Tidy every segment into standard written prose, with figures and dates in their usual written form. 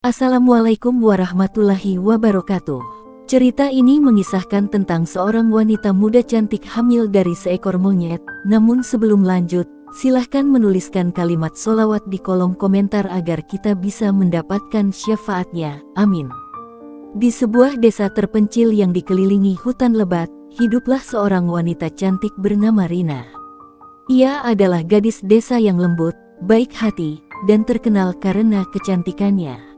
Assalamualaikum warahmatullahi wabarakatuh. Cerita ini mengisahkan tentang seorang wanita muda cantik hamil dari seekor monyet. Namun sebelum lanjut, silahkan menuliskan kalimat sholawat di kolom komentar agar kita bisa mendapatkan syafaatnya. Amin. Di sebuah desa terpencil yang dikelilingi hutan lebat, hiduplah seorang wanita cantik bernama Rina. Ia adalah gadis desa yang lembut, baik hati, dan terkenal karena kecantikannya.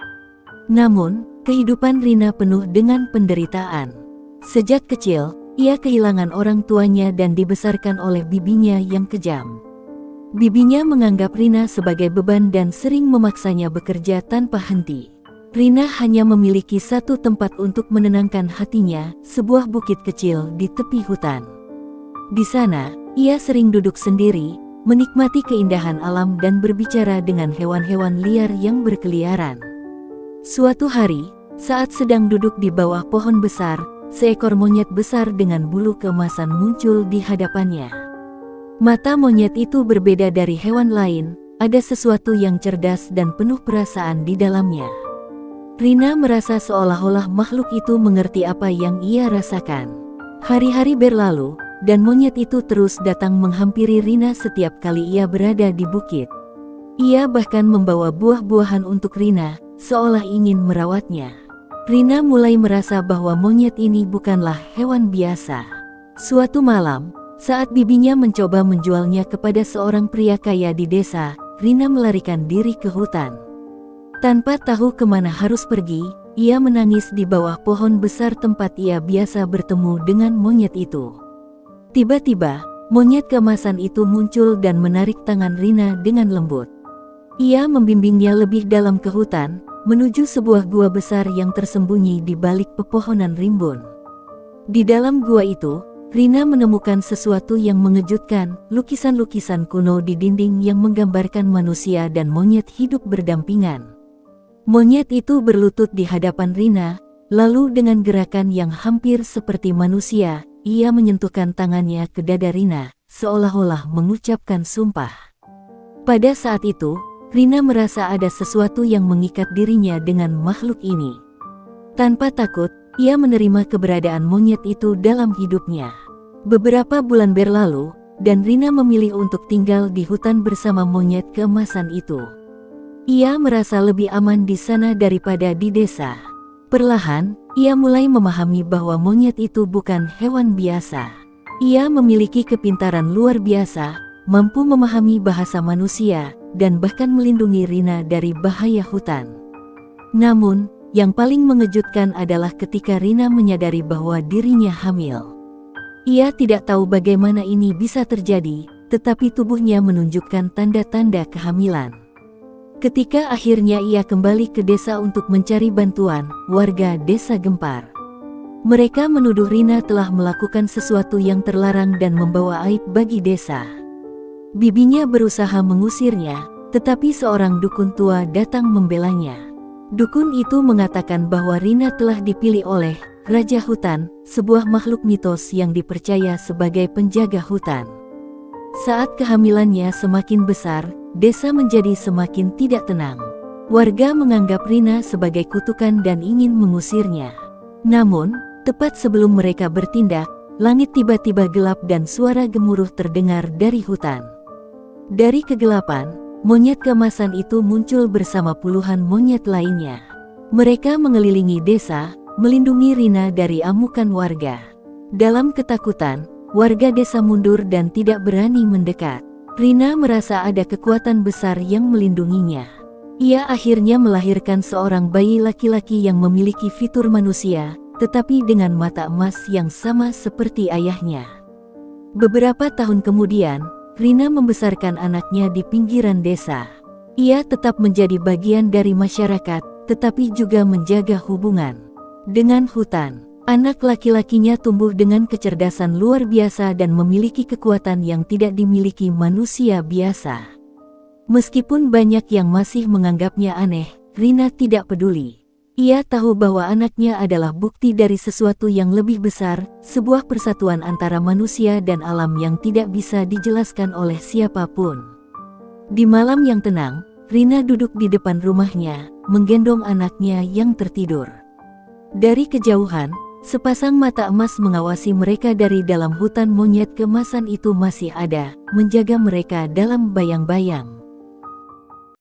Namun, kehidupan Rina penuh dengan penderitaan. Sejak kecil, ia kehilangan orang tuanya dan dibesarkan oleh bibinya yang kejam. Bibinya menganggap Rina sebagai beban dan sering memaksanya bekerja tanpa henti. Rina hanya memiliki satu tempat untuk menenangkan hatinya, sebuah bukit kecil di tepi hutan. Di sana, ia sering duduk sendiri, menikmati keindahan alam dan berbicara dengan hewan-hewan liar yang berkeliaran. Suatu hari, saat sedang duduk di bawah pohon besar, seekor monyet besar dengan bulu keemasan muncul di hadapannya. Mata monyet itu berbeda dari hewan lain, ada sesuatu yang cerdas dan penuh perasaan di dalamnya. Rina merasa seolah-olah makhluk itu mengerti apa yang ia rasakan. Hari-hari berlalu, dan monyet itu terus datang menghampiri Rina setiap kali ia berada di bukit. Ia bahkan membawa buah-buahan untuk Rina, seolah ingin merawatnya. Rina mulai merasa bahwa monyet ini bukanlah hewan biasa. Suatu malam, saat bibinya mencoba menjualnya kepada seorang pria kaya di desa, Rina melarikan diri ke hutan. Tanpa tahu kemana harus pergi, ia menangis di bawah pohon besar tempat ia biasa bertemu dengan monyet itu. Tiba-tiba, monyet keemasan itu muncul dan menarik tangan Rina dengan lembut. Ia membimbingnya lebih dalam ke hutan, menuju sebuah gua besar yang tersembunyi di balik pepohonan rimbun. Di dalam gua itu, Rina menemukan sesuatu yang mengejutkan, lukisan-lukisan kuno di dinding yang menggambarkan manusia dan monyet hidup berdampingan. Monyet itu berlutut di hadapan Rina, lalu dengan gerakan yang hampir seperti manusia, ia menyentuhkan tangannya ke dada Rina, seolah-olah mengucapkan sumpah. Pada saat itu, Rina merasa ada sesuatu yang mengikat dirinya dengan makhluk ini. Tanpa takut, ia menerima keberadaan monyet itu dalam hidupnya. Beberapa bulan berlalu, dan Rina memilih untuk tinggal di hutan bersama monyet keemasan itu. Ia merasa lebih aman di sana daripada di desa. Perlahan, ia mulai memahami bahwa monyet itu bukan hewan biasa. Ia memiliki kepintaran luar biasa, mampu memahami bahasa manusia, dan bahkan melindungi Rina dari bahaya hutan. Namun, yang paling mengejutkan adalah ketika Rina menyadari bahwa dirinya hamil. Ia tidak tahu bagaimana ini bisa terjadi, tetapi tubuhnya menunjukkan tanda-tanda kehamilan. Ketika akhirnya ia kembali ke desa untuk mencari bantuan, warga desa gempar. Mereka menuduh Rina telah melakukan sesuatu yang terlarang dan membawa aib bagi desa. Bibinya berusaha mengusirnya, tetapi seorang dukun tua datang membelanya. Dukun itu mengatakan bahwa Rina telah dipilih oleh Raja Hutan, sebuah makhluk mitos yang dipercaya sebagai penjaga hutan. Saat kehamilannya semakin besar, desa menjadi semakin tidak tenang. Warga menganggap Rina sebagai kutukan dan ingin mengusirnya. Namun, tepat sebelum mereka bertindak, langit tiba-tiba gelap dan suara gemuruh terdengar dari hutan. Dari kegelapan, monyet keemasan itu muncul bersama puluhan monyet lainnya. Mereka mengelilingi desa, melindungi Rina dari amukan warga. Dalam ketakutan, warga desa mundur dan tidak berani mendekat. Rina merasa ada kekuatan besar yang melindunginya. Ia akhirnya melahirkan seorang bayi laki-laki yang memiliki fitur manusia, tetapi dengan mata emas yang sama seperti ayahnya. Beberapa tahun kemudian, Rina membesarkan anaknya di pinggiran desa. Ia tetap menjadi bagian dari masyarakat, tetapi juga menjaga hubungan dengan hutan. Anak laki-lakinya tumbuh dengan kecerdasan luar biasa dan memiliki kekuatan yang tidak dimiliki manusia biasa. Meskipun banyak yang masih menganggapnya aneh, Rina tidak peduli. Ia tahu bahwa anaknya adalah bukti dari sesuatu yang lebih besar, sebuah persatuan antara manusia dan alam yang tidak bisa dijelaskan oleh siapapun. Di malam yang tenang, Rina duduk di depan rumahnya, menggendong anaknya yang tertidur. Dari kejauhan, sepasang mata emas mengawasi mereka dari dalam hutan. Monyet kemasan itu masih ada, menjaga mereka dalam bayang-bayang.